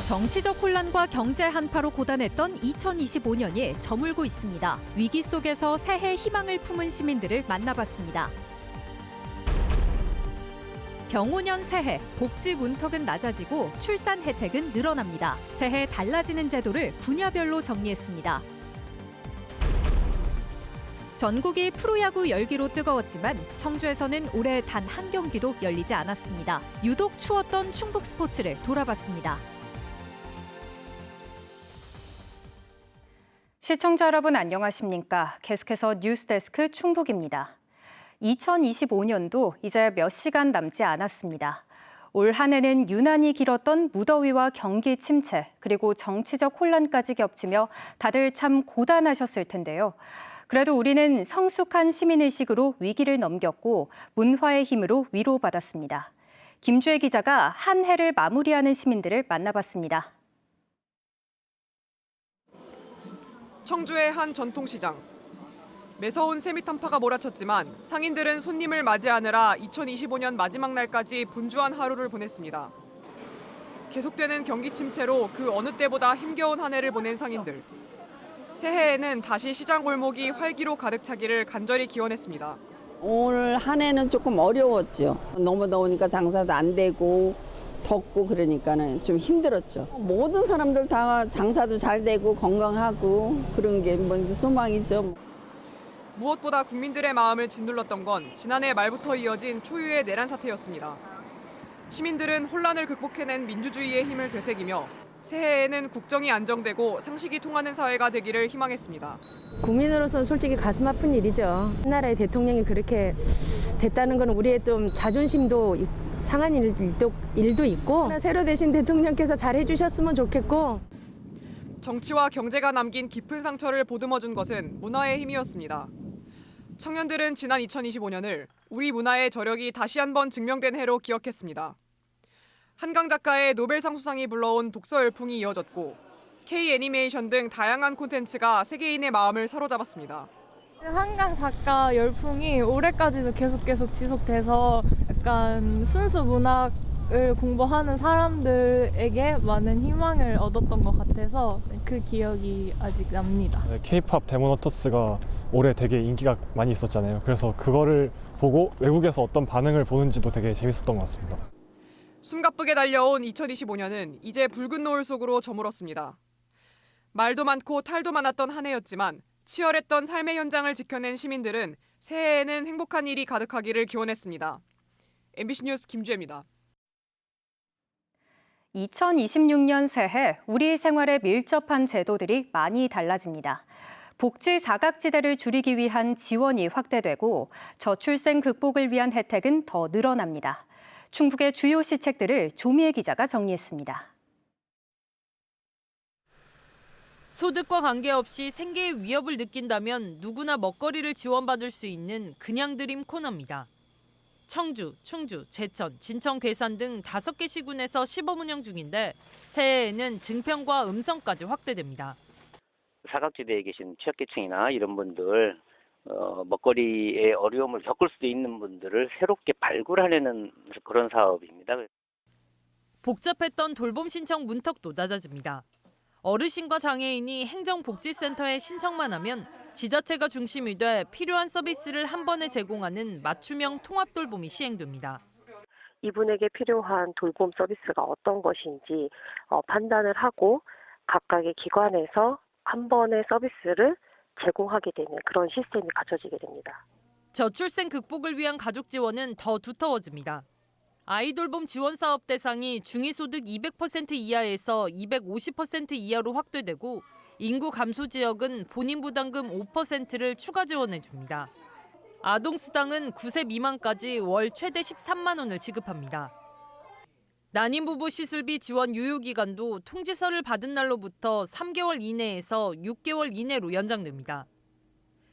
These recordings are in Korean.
정치적 혼란과 경제 한파로 고단했던 2025년이 저물고 있습니다. 위기 속에서 새해 희망을 품은 시민들을 만나봤습니다. 병오년 새해, 복지 문턱은 낮아지고 출산 혜택은 늘어납니다. 새해 달라지는 제도를 분야별로 정리했습니다. 전국이 프로야구 열기로 뜨거웠지만 청주에서는 올해 단 한 경기도 열리지 않았습니다. 유독 추웠던 충북 스포츠를 돌아봤습니다. 시청자 여러분 안녕하십니까? 계속해서 뉴스데스크 충북입니다. 2025년도 이제 몇 시간 남지 않았습니다. 올 한 해는 유난히 길었던 무더위와 경기 침체, 그리고 정치적 혼란까지 겹치며 다들 참 고단하셨을 텐데요. 그래도 우리는 성숙한 시민의식으로 위기를 넘겼고 문화의 힘으로 위로받았습니다. 김주혜 기자가 한 해를 마무리하는 시민들을 만나봤습니다. 청주의 한 전통시장. 매서운 세미탄파가 몰아쳤지만 상인들은 손님을 맞이하느라 2025년 마지막 날까지 분주한 하루를 보냈습니다. 계속되는 경기 침체로 그 어느 때보다 힘겨운 한 해를 보낸 상인들. 새해에는 다시 시장 골목이 활기로 가득 차기를 간절히 기원했습니다. 올 한 해는 조금 어려웠죠. 너무 더우니까 장사도 안 되고 덥고 그러니까는 좀 힘들었죠. 모든 사람들 다 장사도 잘 되고 건강하고 그런 게 먼저 소망이죠. 무엇보다 국민들의 마음을 짓눌렀던 건 지난해 말부터 이어진 초유의 내란 사태였습니다. 시민들은 혼란을 극복해낸 민주주의의 힘을 되새기며 새해에는 국정이 안정되고 상식이 통하는 사회가 되기를 희망했습니다. 국민으로서는 솔직히 가슴 아픈 일이죠. 나라의 대통령이 그렇게 됐다는 건 우리의 좀 자존심도 상한 일도 있고 새로 되신 대통령께서 잘해 주셨으면 좋겠고. 정치와 경제가 남긴 깊은 상처를 보듬어준 것은 문화의 힘이었습니다. 청년들은 지난 2025년을 우리 문화의 저력이 다시 한번 증명된 해로 기억했습니다. 한강 작가의 노벨상 수상이 불러온 독서 열풍이 이어졌고 K-애니메이션 등 다양한 콘텐츠가 세계인의 마음을 사로잡았습니다. 한강 작가 열풍이 올해까지도 계속 지속돼서 약간 순수 문학을 공부하는 사람들에게 많은 희망을 얻었던 것 같아서 그 기억이 아직 납니다. K-팝 데모노터스가 올해 되게 인기가 많이 있었잖아요. 그래서 그거를 보고 외국에서 어떤 반응을 보는지도 되게 재밌었던 것 같습니다. 숨가쁘게 달려온 2025년은 이제 붉은 노을 속으로 저물었습니다. 말도 많고 탈도 많았던 한 해였지만 치열했던 삶의 현장을 지켜낸 시민들은 새해에는 행복한 일이 가득하기를 기원했습니다. MBC 뉴스 김주혜입니다. 2026년 새해 우리 생활에 밀접한 제도들이 많이 달라집니다. 복지 사각지대를 줄이기 위한 지원이 확대되고 저출생 극복을 위한 혜택은 더 늘어납니다. 충북의 주요 시책들을 조미애 기자가 정리했습니다. 소득과 관계없이 생계의 위협을 느낀다면 누구나 먹거리를 지원받을 수 있는 그냥 드림 코너입니다. 청주, 충주, 제천, 진천, 괴산 등 5개 시군에서 시범 운영 중인데 새해에는 증평과 음성까지 확대됩니다. 사각지대에 계신 취약계층이나 이런 분들 먹거리의 어려움을 겪을 수도 있는 분들을 새롭게 발굴하려는 그런 사업입니다. 복잡했던 돌봄 신청 문턱도 낮아집니다. 어르신과 장애인이 행정복지센터에 신청만 하면 지자체가 중심이 돼 필요한 서비스를 한 번에 제공하는 맞춤형 통합돌봄이 시행됩니다. 이분에게 필요한 돌봄 서비스가 어떤 것인지 판단을 하고 각각의 기관에서 한 번의 서비스를 제공하게 되는 그런 시스템이 갖춰지게 됩니다. 저출생 극복을 위한 가족 지원은 더 두터워집니다. 아이돌봄 지원 사업 대상이 중위소득 200% 이하에서 250% 이하로 확대되고 인구 감소 지역은 본인 부담금 5%를 추가 지원해 줍니다. 아동수당은 9세 미만까지 월 최대 13만 원을 지급합니다. 난임 부부 시술비 지원 유효 기간도 통지서를 받은 날로부터 3개월 이내에서 6개월 이내로 연장됩니다.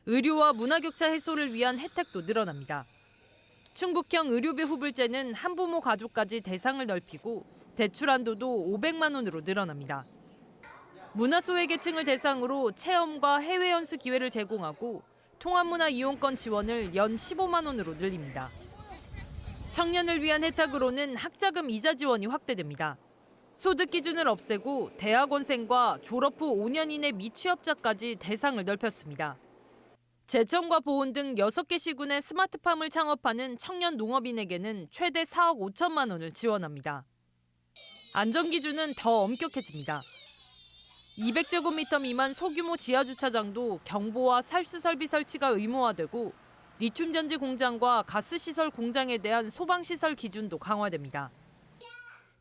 의료와 문화격차 해소를 위한 혜택도 늘어납니다. 충북형 의료비 후불제는 한부모 가족까지 대상을 넓히고 대출 한도도 500만 원으로 늘어납니다. 문화소외계층을 대상으로 체험과 해외 연수 기회를 제공하고 통합문화 이용권 지원을 연 15만 원으로 늘립니다. 청년을 위한 혜택으로는 학자금 이자 지원이 확대됩니다. 소득 기준을 없애고 대학원생과 졸업 후 5년 이내 미취업자까지 대상을 넓혔습니다. 제천과 보은 등 6개 시군의 스마트팜을 창업하는 청년 농업인에게는 최대 4억 5천만 원을 지원합니다. 안전 기준은 더 엄격해집니다. 200제곱미터 미만 소규모 지하주차장도 경보와 살수 설비 설치가 의무화되고 리튬 전지 공장과 가스 시설 공장에 대한 소방 시설 기준도 강화됩니다.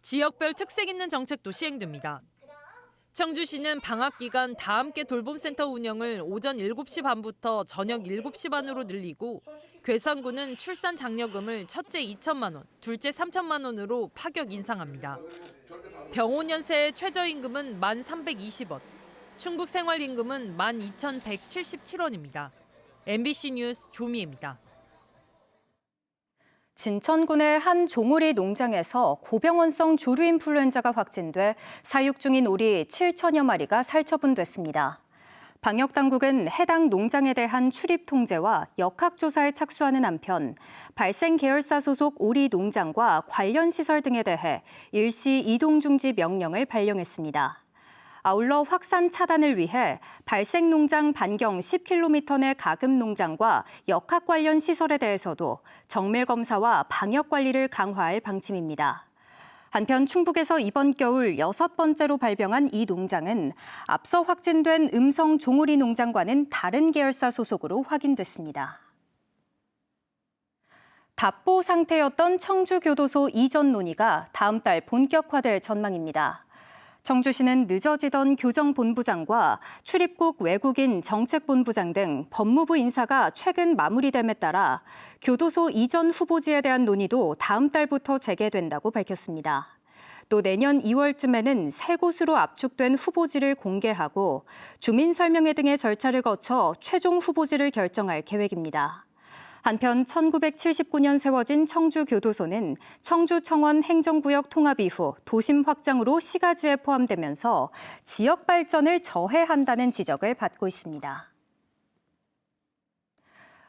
지역별 특색 있는 정책도 시행됩니다. 청주시는 방학 기간 다 함께 돌봄센터 운영을 오전 7시 반부터 저녁 7시 반으로 늘리고 괴산구는 출산 장려금을 첫째 2천만 원, 둘째 3천만 원으로 파격 인상합니다. 병원 연세의 최저임금은 1,320원, 충북 생활임금은 12,177원입니다. MBC 뉴스 조미애입니다. 진천군의 한 종오리 농장에서 고병원성 조류 인플루엔자가 확진돼 사육 중인 오리 7천여 마리가 살처분됐습니다. 방역당국은 해당 농장에 대한 출입 통제와 역학조사에 착수하는 한편 발생 계열사 소속 오리 농장과 관련 시설 등에 대해 일시 이동 중지 명령을 발령했습니다. 아울러 확산 차단을 위해 발생 농장 반경 10km 내 가금 농장과 역학 관련 시설에 대해서도 정밀 검사와 방역 관리를 강화할 방침입니다. 한편 충북에서 이번 겨울 6번째로 발병한 이 농장은 앞서 확진된 음성 종오리 농장과는 다른 계열사 소속으로 확인됐습니다. 답보 상태였던 청주교도소 이전 논의가 다음 달 본격화될 전망입니다. 청주시는 늦어지던 교정본부장과 출입국 외국인 정책본부장 등 법무부 인사가 최근 마무리됨에 따라 교도소 이전 후보지에 대한 논의도 다음 달부터 재개된다고 밝혔습니다. 또 내년 2월쯤에는 세 곳으로 압축된 후보지를 공개하고 주민설명회 등의 절차를 거쳐 최종 후보지를 결정할 계획입니다. 한편 1979년 세워진 청주교도소는 청주청원 행정구역 통합 이후 도심 확장으로 시가지에 포함되면서 지역 발전을 저해한다는 지적을 받고 있습니다.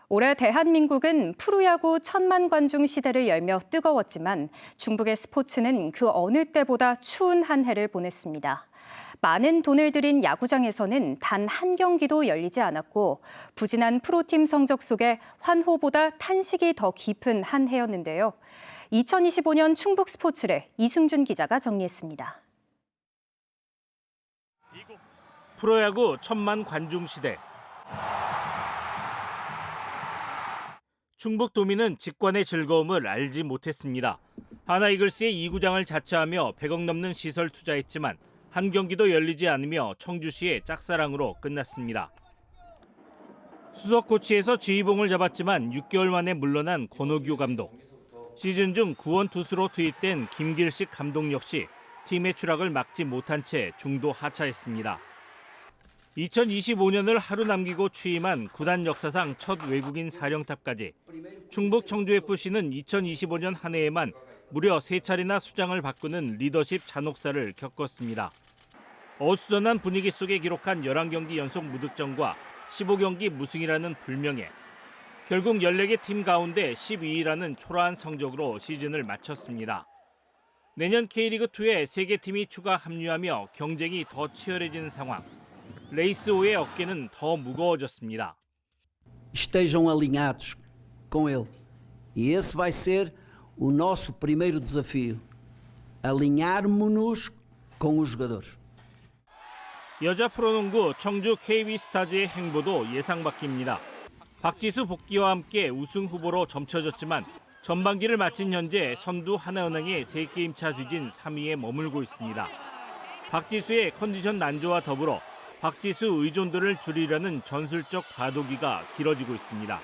올해 대한민국은 프로야구 1,000만 관중 시대를 열며 뜨거웠지만 중북의 스포츠는 그 어느 때보다 추운 한 해를 보냈습니다. 많은 돈을 들인 야구장에서는 단 한 경기도 열리지 않았고 부진한 프로팀 성적 속에 환호보다 탄식이 더 깊은 한 해였는데요. 2025년 충북 스포츠를 이승준 기자가 정리했습니다. 프로야구 1,000만 관중 시대. 충북도민은 직관의 즐거움을 알지 못했습니다. 하나이글스의 2구장을 자처하며 100억 넘는 시설 투자했지만 한 경기도 열리지 않으며 청주시의 짝사랑으로 끝났습니다. 수석 코치에서 지휘봉을 잡았지만 6개월 만에 물러난 권오규 감독. 시즌 중 구원 투수로 투입된 김길식 감독 역시 팀의 추락을 막지 못한 채 중도 하차했습니다. 2025년을 하루 남기고 취임한 구단 역사상 첫 외국인 사령탑까지 충북 청주FC는 2025년 한 해에만 무려 3차례나 수장을 바꾸는 리더십 잔혹사를 겪었습니다. 어수선한 분위기 속에 기록한 11경기 연속 무득점과 15경기 무승이라는 불명예. 결국 14개 팀 가운데 12위라는 초라한 성적으로 시즌을 마쳤습니다. 내년 K리그2에 3개 팀이 추가 합류하며 경쟁이 더 치열해지는 상황. 레이스 5의 어깨는 더 무거워졌습니다. Estejam alinhados com ele. E esse vai ser o nosso primeiro desafio. Alinharmos-nos com os jogadores. 여자 프로농구 청주 KB스타즈의 행보도 예상 밖입니다. 박지수 복귀와 함께 우승 후보로 점쳐졌지만 전반기를 마친 현재 선두 하나은행의 3게임 차 뒤진 3위에 머물고 있습니다. 박지수의 컨디션 난조와 더불어 박지수 의존도를 줄이려는 전술적 과도기가 길어지고 있습니다.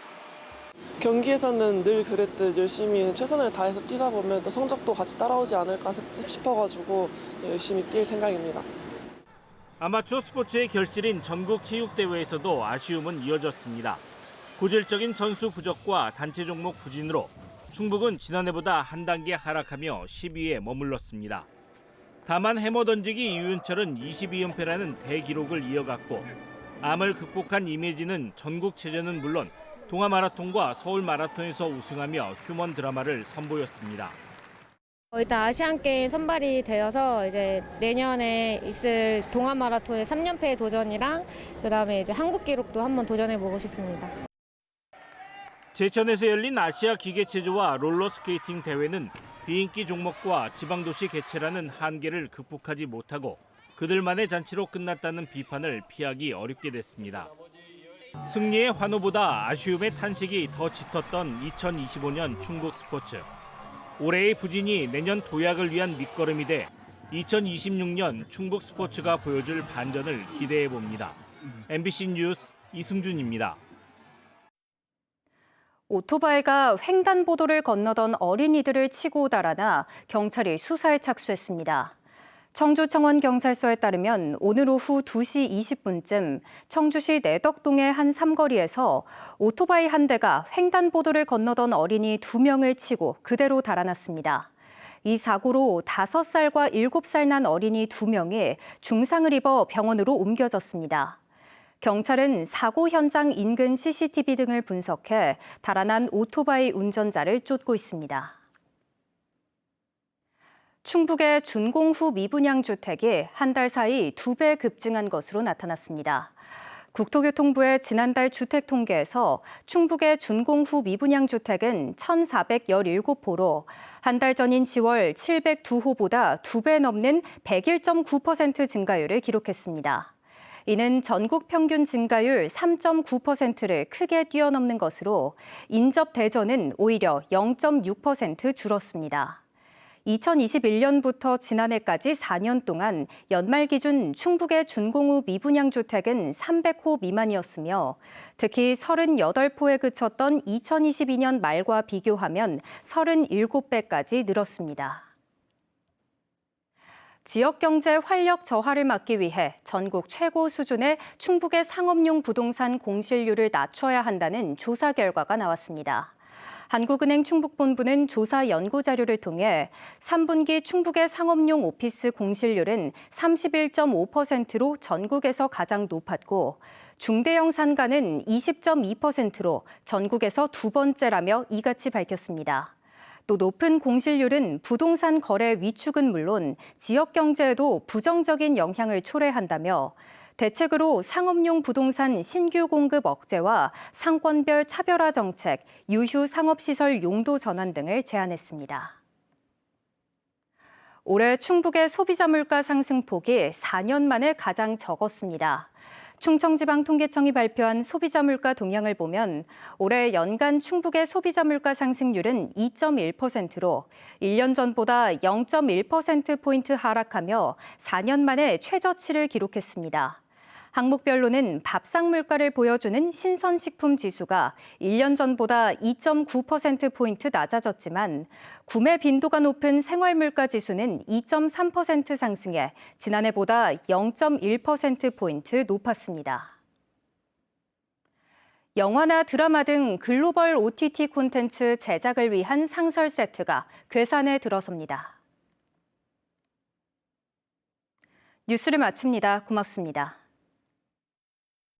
경기에서는 늘 그랬듯 열심히 최선을 다해서 뛰다 보면 또 성적도 같이 따라오지 않을까 싶어가지고 열심히 뛸 생각입니다. 아마추어 스포츠의 결실인 전국체육대회에서도 아쉬움은 이어졌습니다. 고질적인 선수 부족과 단체 종목 부진으로 충북은 지난해보다 한 단계 하락하며 10위에 머물렀습니다. 다만 해머 던지기 유윤철은 22연패라는 대기록을 이어갔고 암을 극복한 이매진은 전국체전은 물론 동아마라톤과 서울마라톤에서 우승하며 휴먼 드라마를 선보였습니다. 일단 아시안게임 선발이 되어서 이제 내년에 있을 동아 마라톤의 3연패 도전이랑 그다음에 이제 한국 기록도 한번 도전해 보고 싶습니다. 제천에서 열린 아시아 기계체조와 롤러스케이팅 대회는 비인기 종목과 지방도시 개최라는 한계를 극복하지 못하고 그들만의 잔치로 끝났다는 비판을 피하기 어렵게 됐습니다. 승리의 환호보다 아쉬움의 탄식이 더 짙었던 2025년 충북 스포츠. 올해의 부진이 내년 도약을 위한 밑거름이 돼 2026년 충북 스포츠가 보여줄 반전을 기대해 봅니다. MBC 뉴스 이승준입니다. 오토바이가 횡단보도를 건너던 어린이들을 치고 달아나 경찰이 수사에 착수했습니다. 청주청원경찰서에 따르면 오늘 오후 2시 20분쯤 청주시 내덕동의 한 삼거리에서 오토바이 한 대가 횡단보도를 건너던 어린이 2명을 치고 그대로 달아났습니다. 이 사고로 5살과 7살 난 어린이 2명이 중상을 입어 병원으로 옮겨졌습니다. 경찰은 사고 현장 인근 CCTV 등을 분석해 달아난 오토바이 운전자를 쫓고 있습니다. 충북의 준공후 미분양 주택이 한 달 사이 2배 급증한 것으로 나타났습니다. 국토교통부의 지난달 주택 통계에서 충북의 준공후 미분양 주택은 1,417호로 한 달 전인 10월 702호보다 2배 넘는 101.9% 증가율을 기록했습니다. 이는 전국 평균 증가율 3.9%를 크게 뛰어넘는 것으로 인접 대전은 오히려 0.6% 줄었습니다. 2021년부터 지난해까지 4년 동안 연말 기준 충북의 준공후 미분양 주택은 300호 미만이었으며 특히 38호에 그쳤던 2022년 말과 비교하면 37배까지 늘었습니다. 지역 경제 활력 저하를 막기 위해 전국 최고 수준의 충북의 상업용 부동산 공실률을 낮춰야 한다는 조사 결과가 나왔습니다. 한국은행 충북본부는 조사 연구 자료를 통해 3분기 충북의 상업용 오피스 공실률은 31.5%로 전국에서 가장 높았고 중대형 상가는 20.2%로 전국에서 두 번째라며 이같이 밝혔습니다. 또 높은 공실률은 부동산 거래 위축은 물론 지역 경제에도 부정적인 영향을 초래한다며 대책으로 상업용 부동산 신규 공급 억제와 상권별 차별화 정책, 유휴 상업시설 용도 전환 등을 제안했습니다. 올해 충북의 소비자 물가 상승폭이 4년 만에 가장 적었습니다. 충청지방통계청이 발표한 소비자 물가 동향을 보면 올해 연간 충북의 소비자 물가 상승률은 2.1%로 1년 전보다 0.1%포인트 하락하며 4년 만에 최저치를 기록했습니다. 항목별로는 밥상 물가를 보여주는 신선식품 지수가 1년 전보다 2.9%포인트 낮아졌지만 구매 빈도가 높은 생활물가 지수는 2.3% 상승해 지난해보다 0.1%포인트 높았습니다. 영화나 드라마 등 글로벌 OTT 콘텐츠 제작을 위한 상설 세트가 괴산에 들어섭니다. 뉴스를 마칩니다. 고맙습니다.